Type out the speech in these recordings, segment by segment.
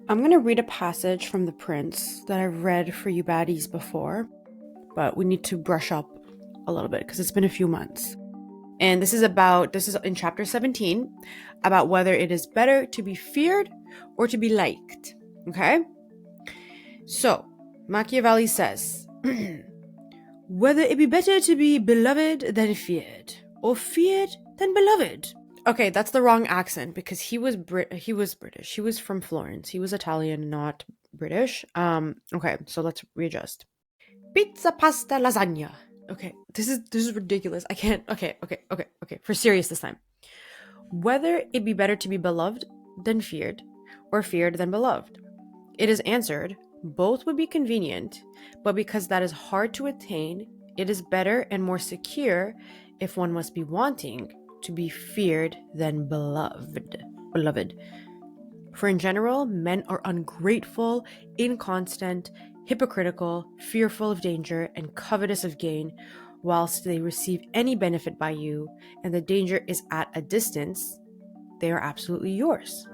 I'm going to read a passage from the Prince that I've read for you baddies before, but we need to brush up a little bit because it's been a few months. And this is in chapter 17, about whether it is better to be feared or to be liked. Okay? So, Machiavelli says, whether it be better to be beloved than feared, or feared than beloved. Okay, that's the wrong accent because he was British. He was from Florence. He was Italian, not British. Okay, so let's readjust. Pizza, pasta, lasagna. Okay, this is ridiculous. I can't. Okay. For serious this time. Whether it be better to be beloved than feared, or feared than beloved. It is answered, both would be convenient, but because that is hard to attain, it is better and more secure if one must be wanting to be feared than beloved. For in general, men are ungrateful, inconstant, hypocritical, fearful of danger, and covetous of gain, whilst they receive any benefit by you, and the danger is at a distance, they are absolutely yours.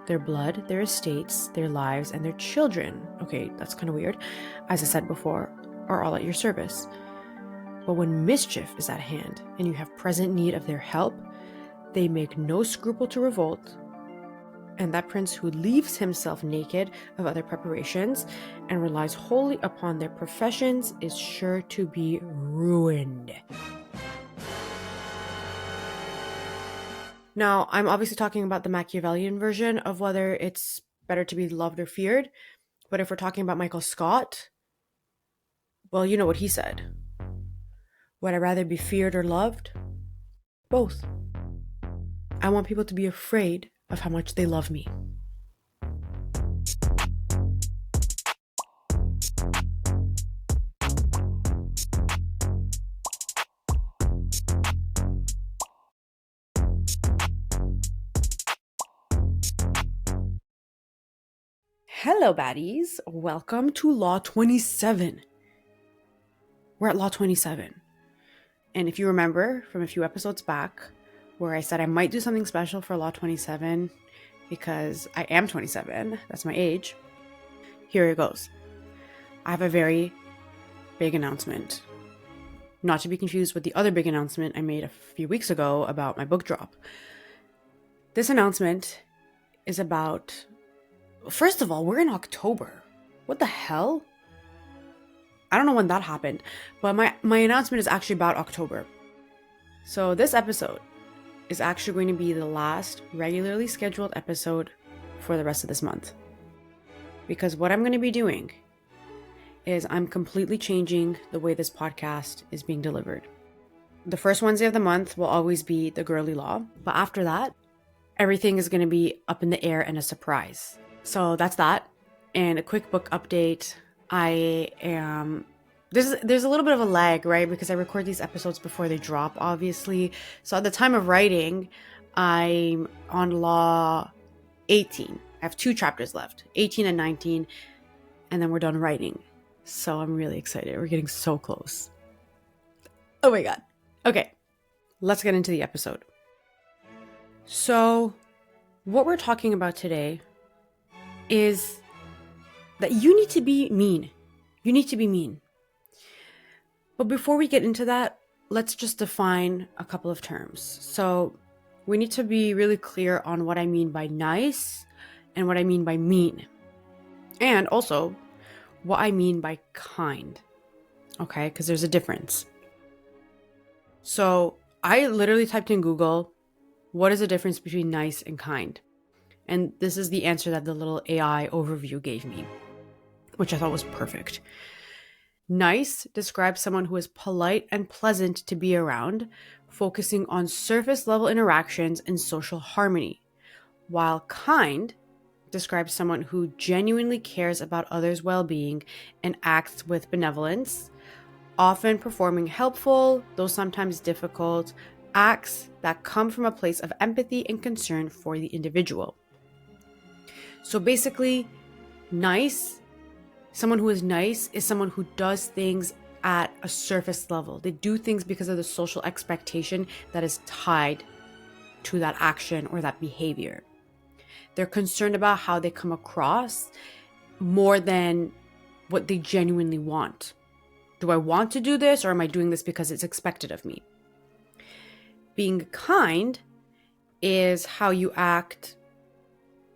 Their blood, their estates, their lives, and their children, okay, that's kind of weird, as I said before, are all at your service. But when mischief is at hand, and you have present need of their help, they make no scruple to revolt, and that prince who leaves himself naked of other preparations and relies wholly upon their professions is sure to be ruined. Now, I'm obviously talking about the Machiavellian version of whether it's better to be loved or feared, but if we're talking about Michael Scott, well, you know what he said. Would I rather be feared or loved? Both. I want people to be afraid of how much they love me. Hello, baddies. Welcome to Law 27. We're at Law 27. And if you remember from a few episodes back, where I said I might do something special for Law 27 because I am 27, that's my age, here it goes. I have a very big announcement. Not to be confused with the other big announcement I made a few weeks ago about my book drop. This announcement is about... First of all, we're in October. What the hell? I don't know when that happened, but my announcement is actually about October. So this episode is actually going to be the last regularly scheduled episode for the rest of this month. Because what I'm going to be doing is I'm completely changing the way this podcast is being delivered. The first Wednesday of the month will always be the girly law, but after that, everything is going to be up in the air and a surprise. So that's that. And a quick book update. There's a little bit of a lag, right? Because I record these episodes before they drop, obviously. So at the time of writing, I'm on Law 18. I have 2 chapters left, 18 and 19, and then we're done writing. So I'm really excited. We're getting so close. Oh my God. Okay, let's get into the episode. So what we're talking about today is that you need to be mean. You need to be mean. But before we get into that, let's just define a couple of terms. So we need to be really clear on what I mean by nice and what I mean by mean. And also what I mean by kind. Okay, because there's a difference. So I literally typed in Google, what is the difference between nice and kind? And this is the answer that the little AI overview gave me, which I thought was perfect. Nice describes someone who is polite and pleasant to be around, focusing on surface level interactions and social harmony, while kind describes someone who genuinely cares about others' well-being and acts with benevolence, often performing helpful, though sometimes difficult, acts that come from a place of empathy and concern for the individual. So basically, someone who is nice is someone who does things at a surface level. They do things because of the social expectation that is tied to that action or that behavior. They're concerned about how they come across more than what they genuinely want. Do I want to do this, or am I doing this because it's expected of me? Being kind is how you act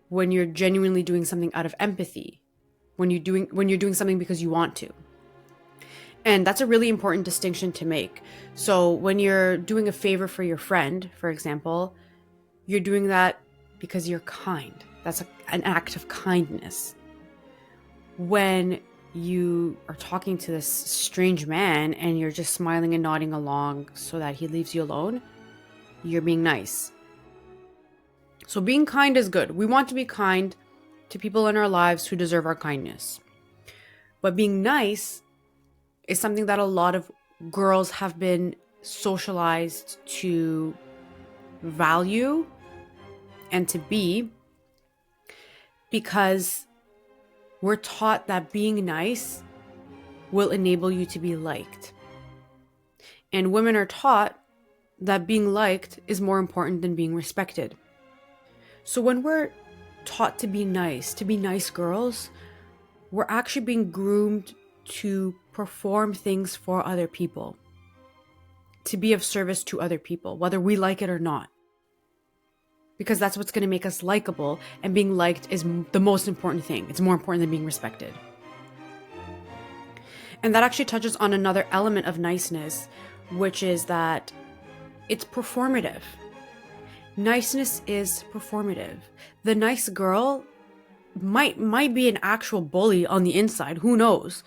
when you're genuinely doing something out of empathy, when you're doing something because you want to. And that's a really important distinction to make. So when you're doing a favor for your friend, for example, you're doing that because you're kind. That's an act of kindness. When you are talking to this strange man and you're just smiling and nodding along so that he leaves you alone, you're being nice. So being kind is good. We want to be kind to people in our lives who deserve our kindness. But being nice is something that a lot of girls have been socialized to value and to be, because we're taught that being nice will enable you to be liked. And women are taught that being liked is more important than being respected. So when we're taught to be nice girls, we're actually being groomed to perform things for other people, to be of service to other people, whether we like it or not. Because that's what's going to make us likable, and being liked is the most important thing. It's more important than being respected. And that actually touches on another element of niceness, which is that it's performative. Niceness is performative. The nice girl might be an actual bully on the inside, who knows?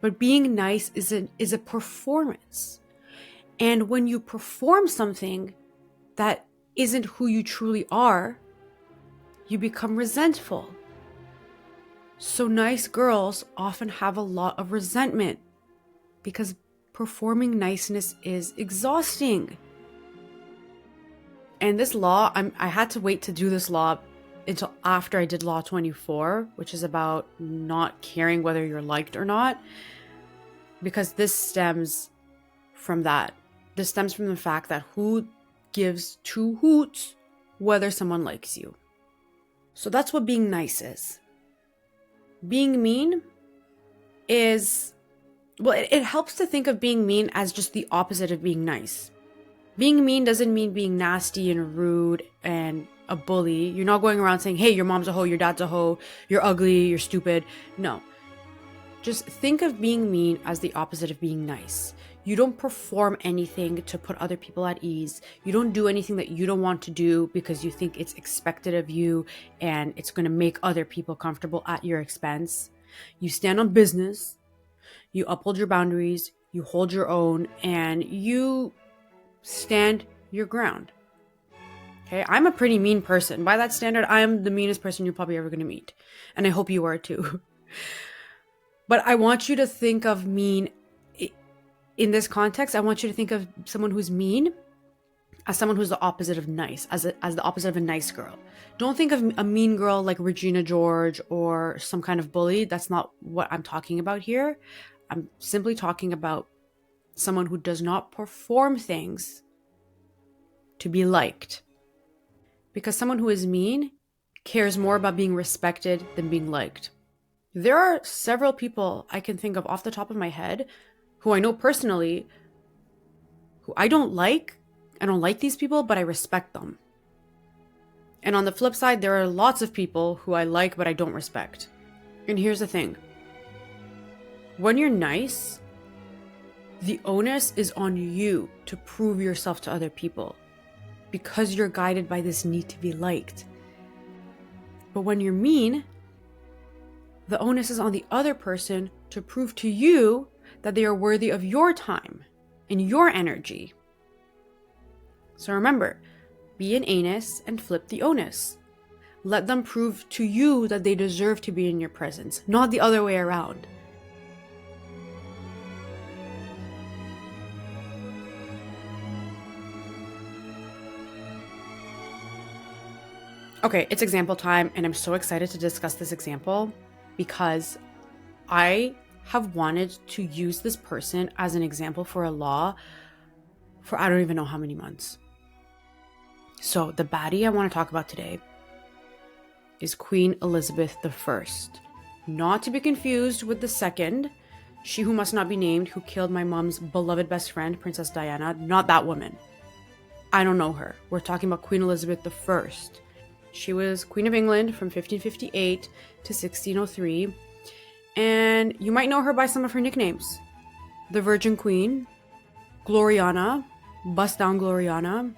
But being nice is a performance. And when you perform something that isn't who you truly are, you become resentful. So nice girls often have a lot of resentment because performing niceness is exhausting. And this law, I had to wait to do this law until after I did Law 24, which is about not caring whether you're liked or not, because this stems from that. This stems from the fact that who gives two hoots whether someone likes you. So that's what being nice is. Being mean is, well, it helps to think of being mean as just the opposite of being nice. Being mean doesn't mean being nasty and rude and a bully. You're not going around saying, hey, your mom's a hoe, your dad's a hoe, you're ugly, you're stupid. No. Just think of being mean as the opposite of being nice. You don't perform anything to put other people at ease. You don't do anything that you don't want to do because you think it's expected of you and it's going to make other people comfortable at your expense. You stand on business. You uphold your boundaries. You hold your own, and you stand your ground. Okay, I'm a pretty mean person. By that standard, I am the meanest person you're probably ever going to meet. And I hope you are too. But I want you to think of mean, in this context, I want you to think of someone who's mean as someone who's the opposite of nice, as the opposite of a nice girl. Don't think of a mean girl like Regina George or some kind of bully. That's not what I'm talking about here. I'm simply talking about someone who does not perform things to be liked. Because someone who is mean cares more about being respected than being liked. There are several people I can think of off the top of my head who I know personally who I don't like. I don't like these people, but I respect them. And on the flip side, there are lots of people who I like, but I don't respect. And here's the thing. When you're nice, the onus is on you to prove yourself to other people because you're guided by this need to be liked. But when you're mean, the onus is on the other person to prove to you that they are worthy of your time and your energy. So remember, be an anus and flip the onus. Let them prove to you that they deserve to be in your presence, not the other way around. Okay, it's example time, and I'm so excited to discuss this example because I have wanted to use this person as an example for a law for I don't even know how many months. So the baddie I want to talk about today is Queen Elizabeth I. Not to be confused with the second, she who must not be named, who killed my mom's beloved best friend, Princess Diana. Not that woman. I don't know her. We're talking about Queen Elizabeth I. She was Queen of England from 1558 to 1603, and you might know her by some of her nicknames. The Virgin Queen, Gloriana, Bust Down Gloriana,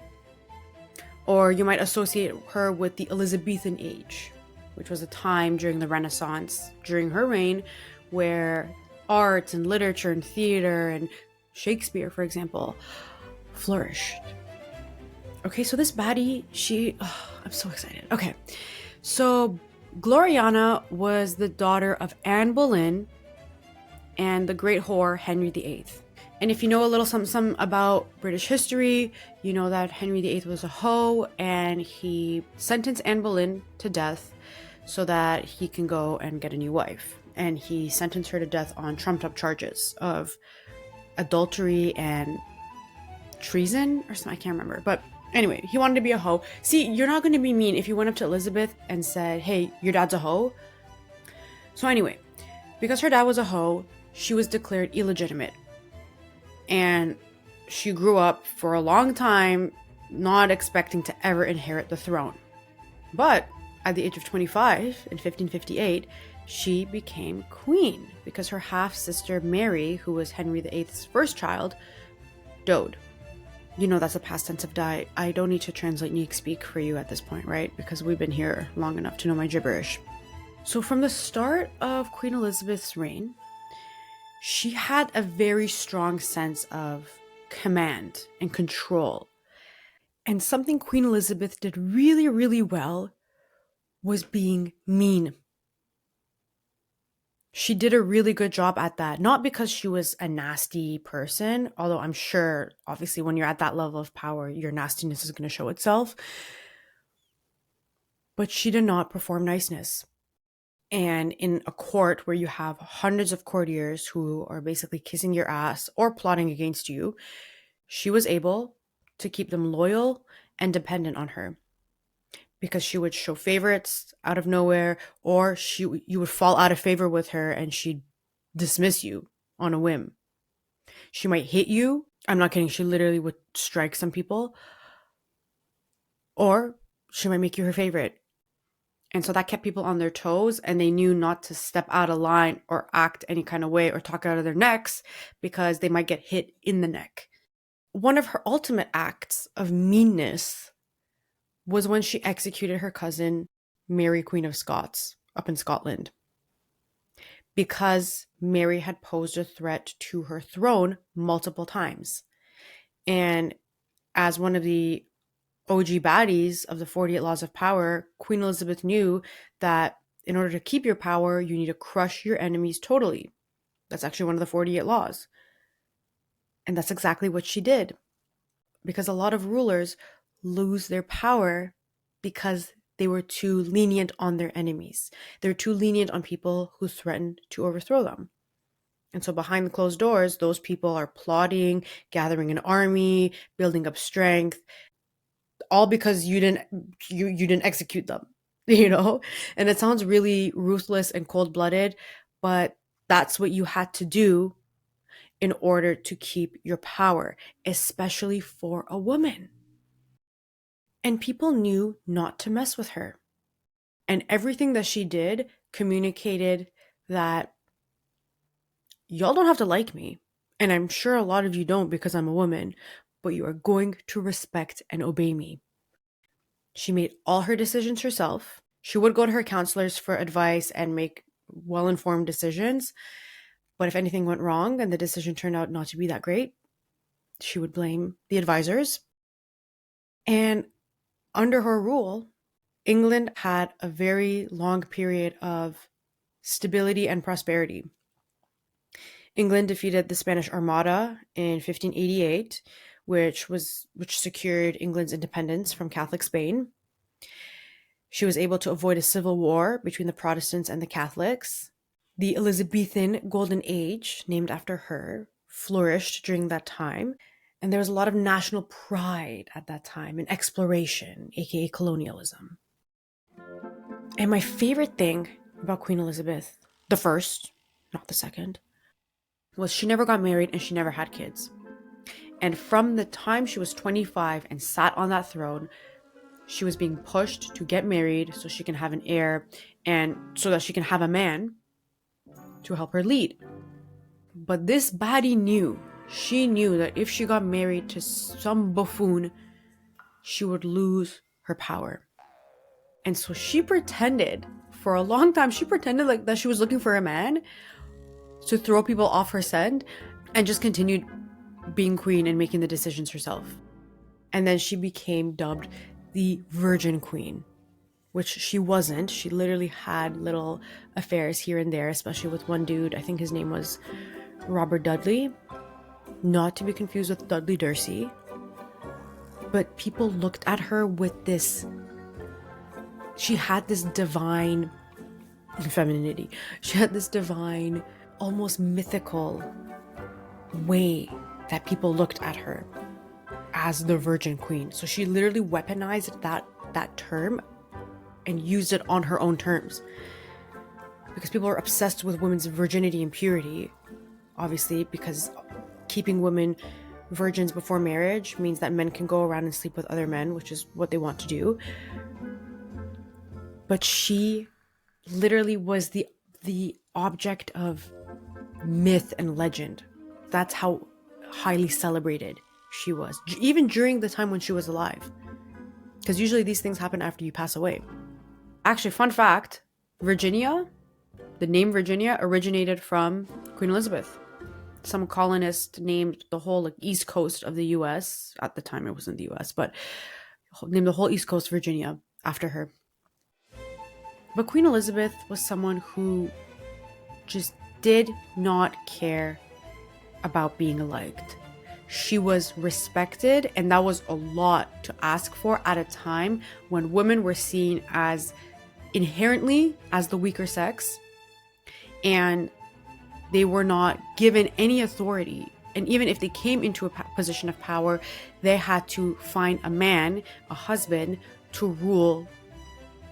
or you might associate her with the Elizabethan age, which was a time during the Renaissance, during her reign, where art and literature and theater and Shakespeare, for example, flourished. Okay, so this baddie, I'm so excited. Okay, so Gloriana was the daughter of Anne Boleyn and the great whore Henry VIII. And if you know a little something about British history, you know that Henry VIII was a hoe and he sentenced Anne Boleyn to death so that he can go and get a new wife. And he sentenced her to death on trumped up charges of adultery and treason or something. I can't remember. But anyway, he wanted to be a hoe. See, you're not going to be mean if you went up to Elizabeth and said, hey, your dad's a hoe. So anyway, because her dad was a hoe, she was declared illegitimate. And she grew up for a long time not expecting to ever inherit the throne. But at the age of 25, in 1558, she became queen because her half-sister Mary, who was Henry VIII's first child, died. You know that's a past tense of die. I don't need to translate Neeki speak for you at this point, right? Because we've been here long enough to know my gibberish. So from the start of Queen Elizabeth's reign, she had a very strong sense of command and control. And something Queen Elizabeth did really, really well was being mean. She did a really good job at that. Not because she was a nasty person, although I'm sure, obviously, when you're at that level of power, your nastiness is going to show itself. But she did not perform niceness. And in a court where you have hundreds of courtiers who are basically kissing your ass or plotting against you, she was able to keep them loyal and dependent on her. Because she would show favorites out of nowhere, or you would fall out of favor with her and she'd dismiss you on a whim. She might hit you. I'm not kidding. She literally would strike some people. Or she might make you her favorite. And so that kept people on their toes, and they knew not to step out of line or act any kind of way or talk out of their necks because they might get hit in the neck. One of her ultimate acts of meanness was when she executed her cousin, Mary, Queen of Scots, up in Scotland. Because Mary had posed a threat to her throne multiple times. And as one of the OG baddies of the 48 Laws of Power, Queen Elizabeth knew that in order to keep your power, you need to crush your enemies totally. That's actually one of the 48 laws. And that's exactly what she did. Because a lot of rulers lose their power because they were too lenient on their enemies. They're too lenient on people who threatened to overthrow them. And so behind the closed doors, those people are plotting, gathering an army, building up strength, all because you didn't execute them, you know? And it sounds really ruthless and cold-blooded, but that's what you had to do in order to keep your power, especially for a woman. And people knew not to mess with her. And everything that she did communicated that y'all don't have to like me. And I'm sure a lot of you don't because I'm a woman, but you are going to respect and obey me. She made all her decisions herself. She would go to her counselors for advice and make well-informed decisions. But if anything went wrong and the decision turned out not to be that great, she would blame the advisors. And under her rule, England had a very long period of stability and prosperity. England defeated the Spanish Armada in 1588, which secured England's independence from Catholic Spain. She was able to avoid a civil war between the Protestants and the Catholics. The Elizabethan Golden Age, named after her, flourished during that time. And there was a lot of national pride at that time and exploration, aka colonialism. And my favorite thing about Queen Elizabeth, the first, not the second, was she never got married and she never had kids. And from the time she was 25 and sat on that throne, she was being pushed to get married so she can have an heir and so that she can have a man to help her lead. But this baddie knew, she knew that if she got married to some buffoon, she would lose her power. And so she pretended, for a long time, she pretended like that she was looking for a man to throw people off her scent and just continued being queen and making the decisions herself. And then she became dubbed the Virgin Queen, which she wasn't. She literally had little affairs here and there, especially with one dude. I think his name was Robert Dudley, not to be confused with Dudley Dursley. But people looked at her with this, she had this divine femininity. She had this divine, almost mythical way that people looked at her as the Virgin Queen. So she literally weaponized that term and used it on her own terms. Because people are obsessed with women's virginity and purity, obviously, because keeping women virgins before marriage means that men can go around and sleep with other men, which is what they want to do. But she literally was the object of myth and legend. That's how highly celebrated she was, even during the time when she was alive. Because usually these things happen after you pass away. Actually, fun fact, Virginia, the name Virginia originated from Queen Elizabeth. Some colonist named the whole east coast of the US, at the time it wasn't the US, but named the whole east coast Virginia after her. But Queen Elizabeth was someone who just did not care about being liked. She was respected, and that was a lot to ask for at a time when women were seen as inherently as the weaker sex, and they were not given any authority. And even if they came into a position of power, they had to find a man, a husband, to rule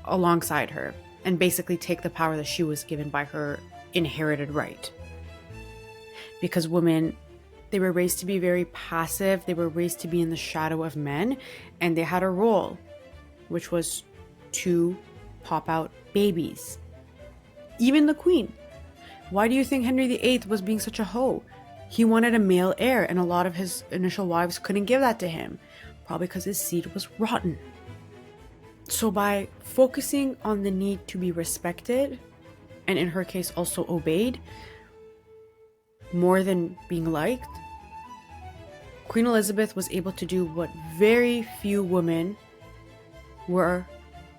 alongside her and basically take the power that she was given by her inherited right. Because women, they were raised to be very passive, they were raised to be in the shadow of men, and they had a role, which was to pop out babies. Even the queen. Why do you think Henry VIII was being such a hoe? He wanted a male heir, and a lot of his initial wives couldn't give that to him, probably because his seed was rotten. So by focusing on the need to be respected, and in her case also obeyed, more than being liked, Queen Elizabeth was able to do what very few women were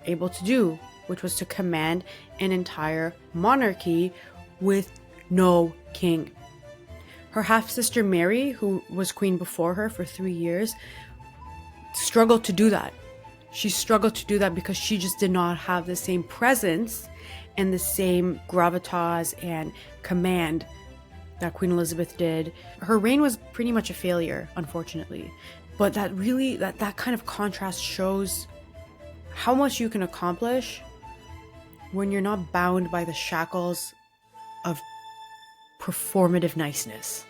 able to do, which was to command an entire monarchy with no king. Her half-sister Mary, who was queen before her for 3 years, struggled to do that. She struggled to do that because she just did not have the same presence and the same gravitas and command that Queen Elizabeth did. Her reign was pretty much a failure, unfortunately. But that really, that kind of contrast shows how much you can accomplish when you're not bound by the shackles of performative niceness.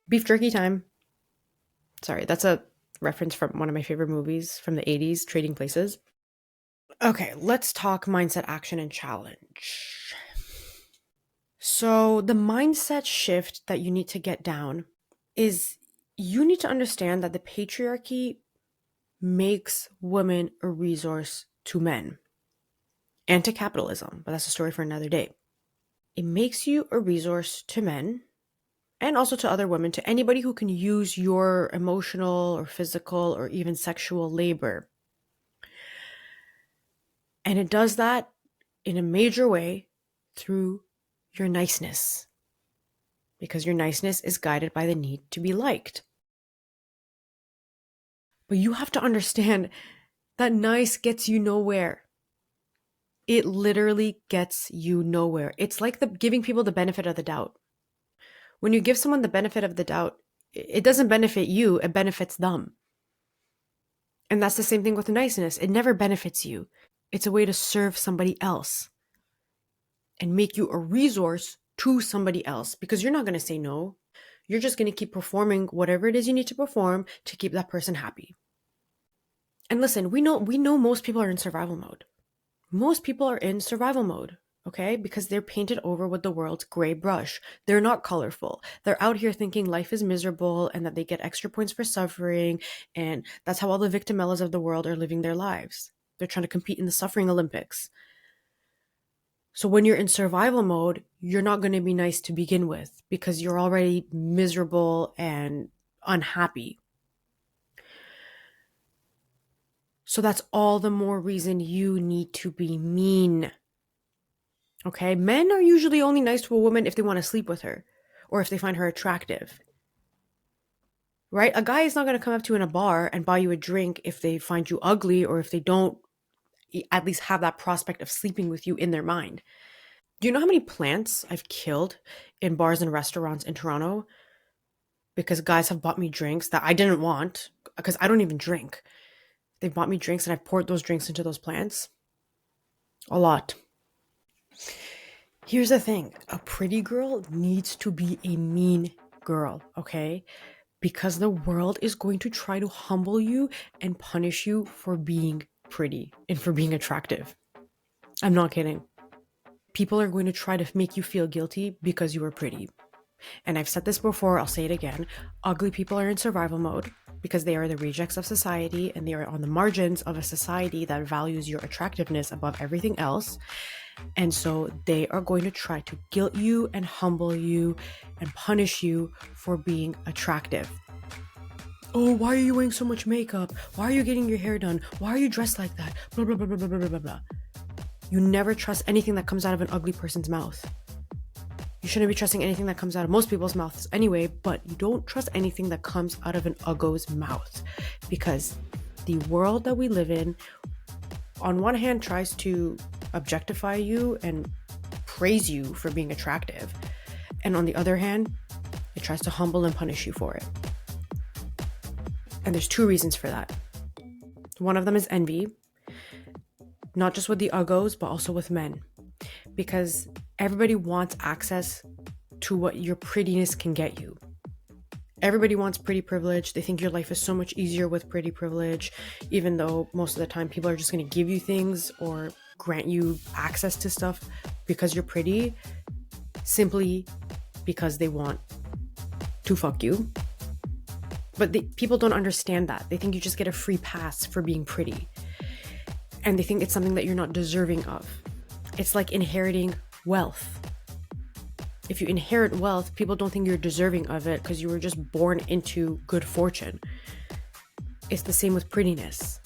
Beef jerky time. Sorry, that's a reference from one of my favorite movies from the 80s, Trading Places. Okay, let's talk mindset, action, and challenge. So the mindset shift that you need to get down is you need to understand that the patriarchy makes women a resource to men and to capitalism, but that's a story for another day. It makes you a resource to men and also to other women, to anybody who can use your emotional or physical or even sexual labor. And it does that in a major way through your niceness, because your niceness is guided by the need to be liked. But you have to understand that nice gets you nowhere. It literally gets you nowhere. It's like giving people the benefit of the doubt. When you give someone the benefit of the doubt, it doesn't benefit you, it benefits them. And that's the same thing with niceness. It never benefits you. It's a way to serve somebody else and make you a resource to somebody else, because you're not going to say no. You're just going to keep performing whatever it is you need to perform to keep that person happy. And listen, we know most people are in survival mode. Most people are in survival mode, okay? Because they're painted over with the world's gray brush. They're not colorful. They're out here thinking life is miserable and that they get extra points for suffering, and that's how all the victimellas of the world are living their lives. They're trying to compete in the suffering Olympics. So when you're in survival mode, you're not going to be nice to begin with because you're already miserable and unhappy. So that's all the more reason you need to be mean. Okay? Men are usually only nice to a woman if they want to sleep with her or if they find her attractive. Right? A guy is not going to come up to you in a bar and buy you a drink if they find you ugly or if they don't at least have that prospect of sleeping with you in their mind. Do you know how many plants I've killed in bars and restaurants in Toronto because guys have bought me drinks that I didn't want because I don't even drink. They've bought me drinks and I've poured those drinks into those plants. A lot. Here's the thing. A pretty girl needs to be a mean girl, okay? Because the world is going to try to humble you and punish you for being pretty and for being attractive. I'm not kidding. People are going to try to make you feel guilty because you are pretty. And I've said this before, I'll say it again. Ugly people are in survival mode because they are the rejects of society and they are on the margins of a society that values your attractiveness above everything else. And so they are going to try to guilt you and humble you and punish you for being attractive. Oh, why are you wearing so much makeup? Why are you getting your hair done? Why are you dressed like that? Blah, blah, blah, blah, blah, blah, blah, blah. You never trust anything that comes out of an ugly person's mouth. You shouldn't be trusting anything that comes out of most people's mouths anyway, but you don't trust anything that comes out of an uggo's mouth because the world that we live in, on one hand, tries to objectify you and praise you for being attractive. And on the other hand, it tries to humble and punish you for it. And there's two reasons for that. One of them is envy, not just with the uggos, but also with men. Because everybody wants access to what your prettiness can get you. Everybody wants pretty privilege. They think your life is so much easier with pretty privilege, even though most of the time people are just going to give you things or grant you access to stuff because you're pretty, simply because they want to fuck you. But people don't understand that. They think you just get a free pass for being pretty. And they think it's something that you're not deserving of. It's like inheriting wealth. If you inherit wealth, people don't think you're deserving of it because you were just born into good fortune. It's the same with prettiness.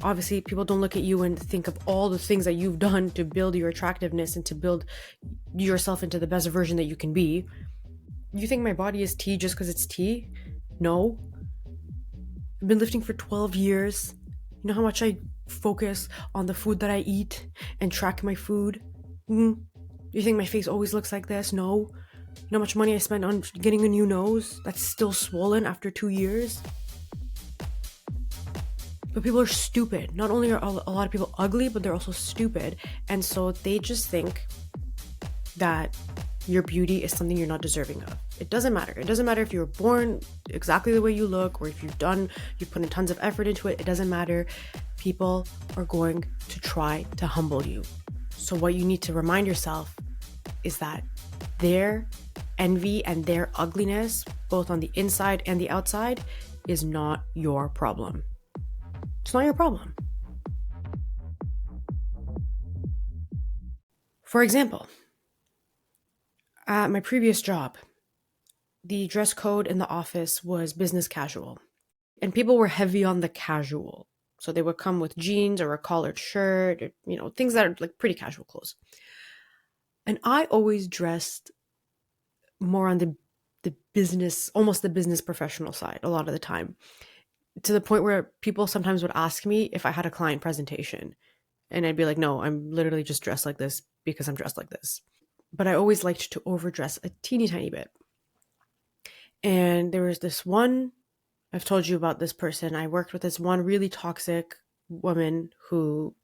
Obviously, people don't look at you and think of all the things that you've done to build your attractiveness and to build yourself into the best version that you can be. You think my body is tea just because it's tea? No. I've been lifting for 12 years. You know how much I focus on the food that I eat and track my food? You think my face always looks like this? No. You know how much money I spent on getting a new nose that's still swollen after 2 years? But people are stupid. Not only are a lot of people ugly, but they're also stupid. And so they just think that your beauty is something you're not deserving of. It doesn't matter. It doesn't matter if you were born exactly the way you look or if you put in tons of effort into it. It doesn't matter. People are going to try to humble you. So what you need to remind yourself is that their envy and their ugliness, both on the inside and the outside, is not your problem. It's not your problem. For example, at my previous job, the dress code in the office was business casual. And people were heavy on the casual. So they would come with jeans or a collared shirt, or, things that are like pretty casual clothes. And I always dressed more on the business, almost the business professional side a lot of the time. To the point where people sometimes would ask me if I had a client presentation. And I'd be like, no, I'm literally just dressed like this because I'm dressed like this. But I always liked to overdress a teeny tiny bit. And there was this one I've told you about this person. I worked with this one really toxic woman who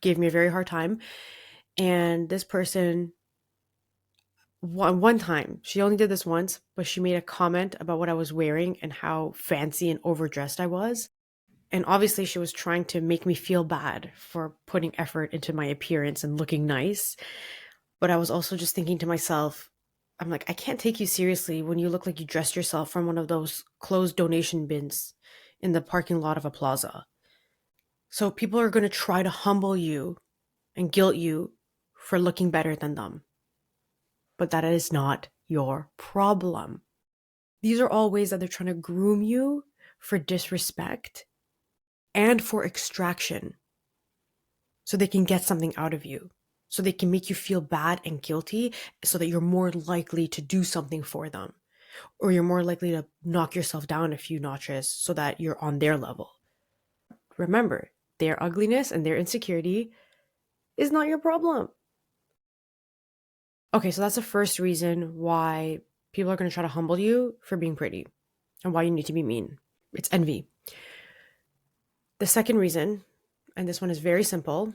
gave me a very hard time. And this person, one time, she only did this once, but she made a comment about what I was wearing and how fancy and overdressed I was. And obviously, she was trying to make me feel bad for putting effort into my appearance and looking nice. But I was also just thinking to myself, I'm like, I can't take you seriously when you look like you dressed yourself from one of those closed donation bins in the parking lot of a plaza. So people are going to try to humble you and guilt you for looking better than them. But that is not your problem. These are all ways that they're trying to groom you for disrespect and for extraction so they can get something out of you. So they can make you feel bad and guilty so that you're more likely to do something for them. Or you're more likely to knock yourself down a few notches so that you're on their level. Remember, their ugliness and their insecurity is not your problem. Okay, so that's the first reason why people are going to try to humble you for being pretty and why you need to be mean. It's envy. The second reason, and this one is very simple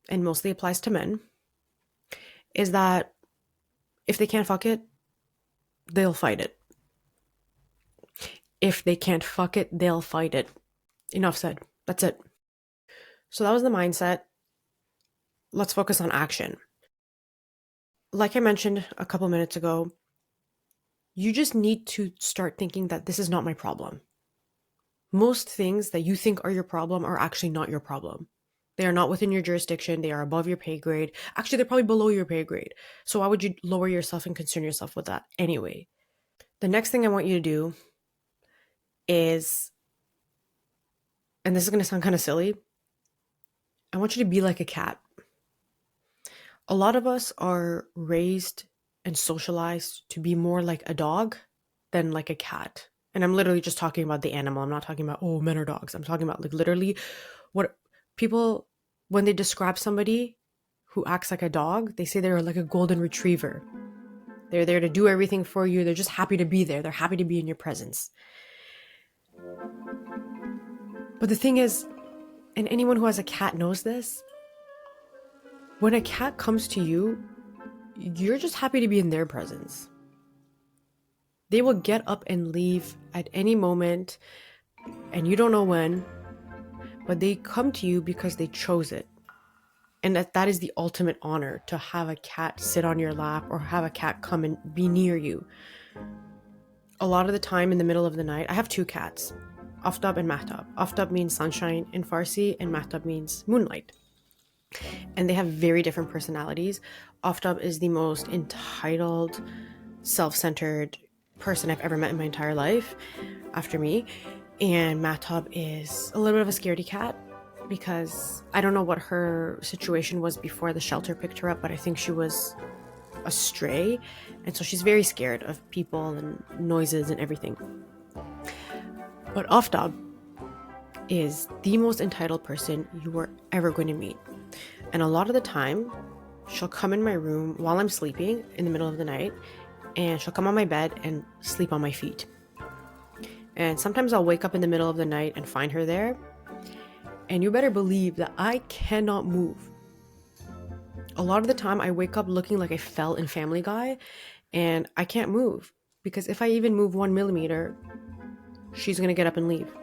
and mostly applies to men, is that if they can't fuck it, they'll fight it. If they can't fuck it, they'll fight it. Enough said. That's it. So that was the mindset. Let's focus on action. Like I mentioned a couple minutes ago, you just need to start thinking that this is not my problem. Most things that you think are your problem are actually not your problem. They are not within your jurisdiction. They are above your pay grade. Actually, they're probably below your pay grade. So why would you lower yourself and concern yourself with that anyway? The next thing I want you to do is, and this is going to sound kind of silly, I want you to be like a cat. A lot of us are raised and socialized to be more like a dog than like a cat. And I'm literally just talking about the animal. I'm not talking about, oh, men are dogs. I'm talking about like literally what people, when they describe somebody who acts like a dog, they say they're like a golden retriever. They're there to do everything for you. They're just happy to be there. They're happy to be in your presence. But the thing is, and anyone who has a cat knows this, when a cat comes to you, you're just happy to be in their presence. They will get up and leave at any moment, and you don't know when, but they come to you because they chose it. And that is the ultimate honor, to have a cat sit on your lap or have a cat come and be near you. A lot of the time in the middle of the night, I have two cats, Aftab and Mahtab. Aftab means sunshine in Farsi and Mahtab means moonlight. And they have very different personalities. Aftab is the most entitled, self-centered person I've ever met in my entire life after me. And Mahtab is a little bit of a scaredy cat because I don't know what her situation was before the shelter picked her up, but I think she was a stray. And so she's very scared of people and noises and everything. But Aftab is the most entitled person you are ever going to meet. And a lot of the time, she'll come in my room while I'm sleeping in the middle of the night, and she'll come on my bed and sleep on my feet. And sometimes I'll wake up in the middle of the night and find her there. And you better believe that I cannot move. A lot of the time, I wake up looking like I fell in Family Guy, and I can't move. Because if I even move 1 millimeter, she's going to get up and leave.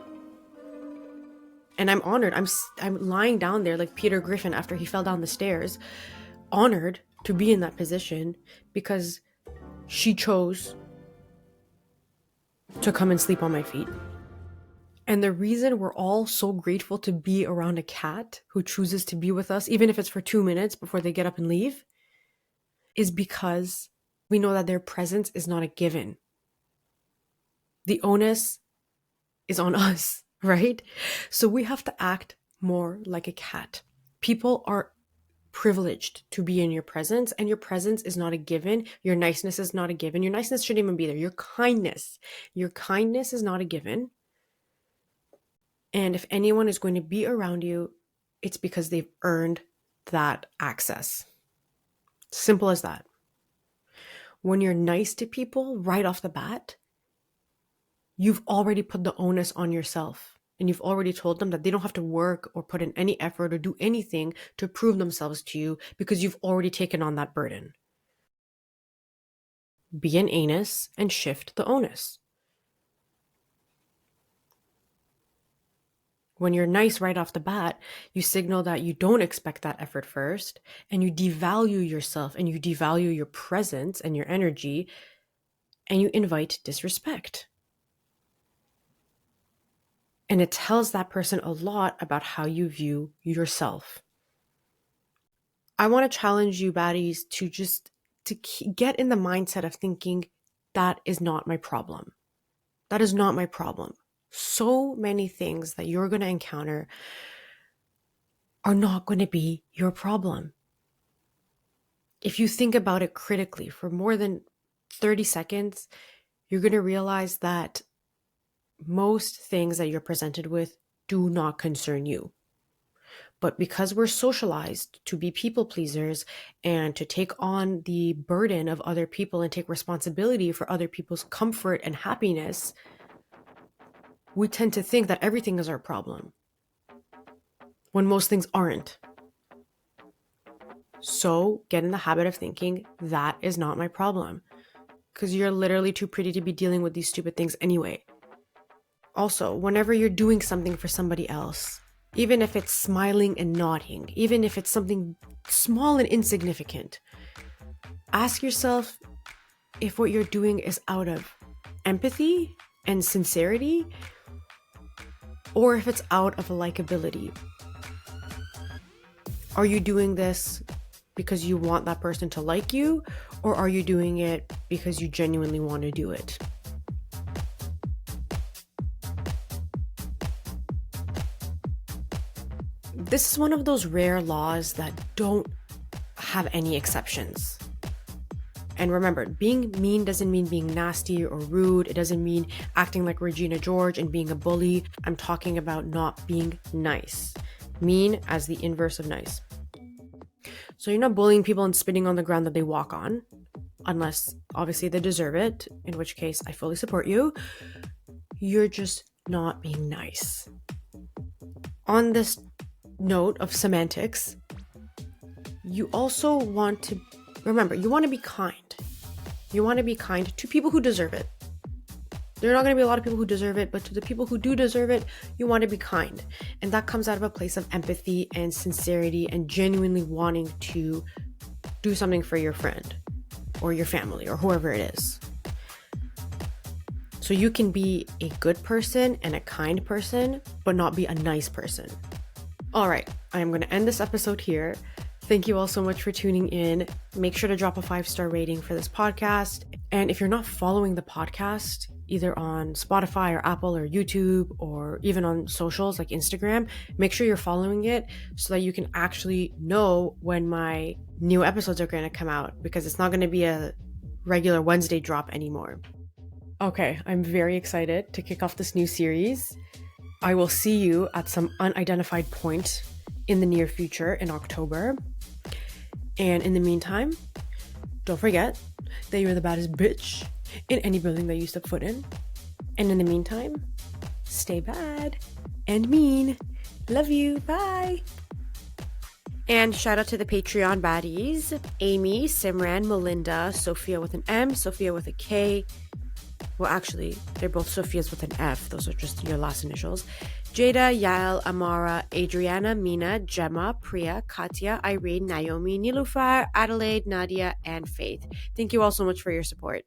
And I'm honored. I'm lying down there like Peter Griffin after he fell down the stairs, honored to be in that position because she chose to come and sleep on my feet. And the reason we're all so grateful to be around a cat who chooses to be with us, even if it's for 2 minutes before they get up and leave, is because we know that their presence is not a given. The onus is on us, right? So we have to act more like a cat. People are privileged to be in your presence, and your presence is not a given. Your niceness is not a given. Your niceness shouldn't even be there. Your kindness is not a given. And if anyone is going to be around you, it's because they've earned that access. Simple as that. When you're nice to people right off the bat, you've already put the onus on yourself. And you've already told them that they don't have to work or put in any effort or do anything to prove themselves to you because you've already taken on that burden. Be an anus and shift the onus. When you're nice right off the bat, you signal that you don't expect that effort first, and you devalue yourself and you devalue your presence and your energy, and you invite disrespect. And it tells that person a lot about how you view yourself. I want to challenge you, baddies, to get in the mindset of thinking, that is not my problem. That is not my problem. So many things that you're going to encounter are not going to be your problem. If you think about it critically for more than 30 seconds, you're going to realize that most things that you're presented with do not concern you. But because we're socialized to be people pleasers and to take on the burden of other people and take responsibility for other people's comfort and happiness, we tend to think that everything is our problem when most things aren't. So get in the habit of thinking, that is not my problem, because you're literally too pretty to be dealing with these stupid things anyway. Also, whenever you're doing something for somebody else, even if it's smiling and nodding, even if it's something small and insignificant, ask yourself if what you're doing is out of empathy and sincerity, or if it's out of likability. Are you doing this because you want that person to like you, or are you doing it because you genuinely want to do it? This is one of those rare laws that don't have any exceptions. And remember, being mean doesn't mean being nasty or rude. It doesn't mean acting like Regina George and being a bully. I'm talking about not being nice. Mean as the inverse of nice. So you're not bullying people and spitting on the ground that they walk on, unless obviously they deserve it, in which case I fully support you. You're just not being nice. On this note of semantics, you also want to remember, you want to be kind. You want to be kind to people who deserve it. There are not going to be a lot of people who deserve it, but to the people who do deserve it, you want to be kind. And that comes out of a place of empathy and sincerity and genuinely wanting to do something for your friend or your family or whoever it is. So you can be a good person and a kind person, but not be a nice person. All right, I am going to end this episode here. Thank you all so much for tuning in. Make sure to drop a 5-star rating for this podcast. And if you're not following the podcast, either on Spotify or Apple or YouTube or even on socials like Instagram, make sure you're following it so that you can actually know when my new episodes are going to come out, because it's not going to be a regular Wednesday drop anymore. Okay, I'm very excited to kick off this new series. I will see you at some unidentified point in the near future in October. And in the meantime, don't forget that you're the baddest bitch in any building that you step foot in. And in the meantime, stay bad and mean. Love you. Bye. And shout out to the Patreon baddies: Amy, Simran, Melinda, Sophia with an M, Sophia with a K. Well, actually, they're both Sophia's with an F. Those are just your last initials. Jada, Yael, Amara, Adriana, Mina, Gemma, Priya, Katya, Irene, Naomi, Nilufar, Adelaide, Nadia, and Faith. Thank you all so much for your support.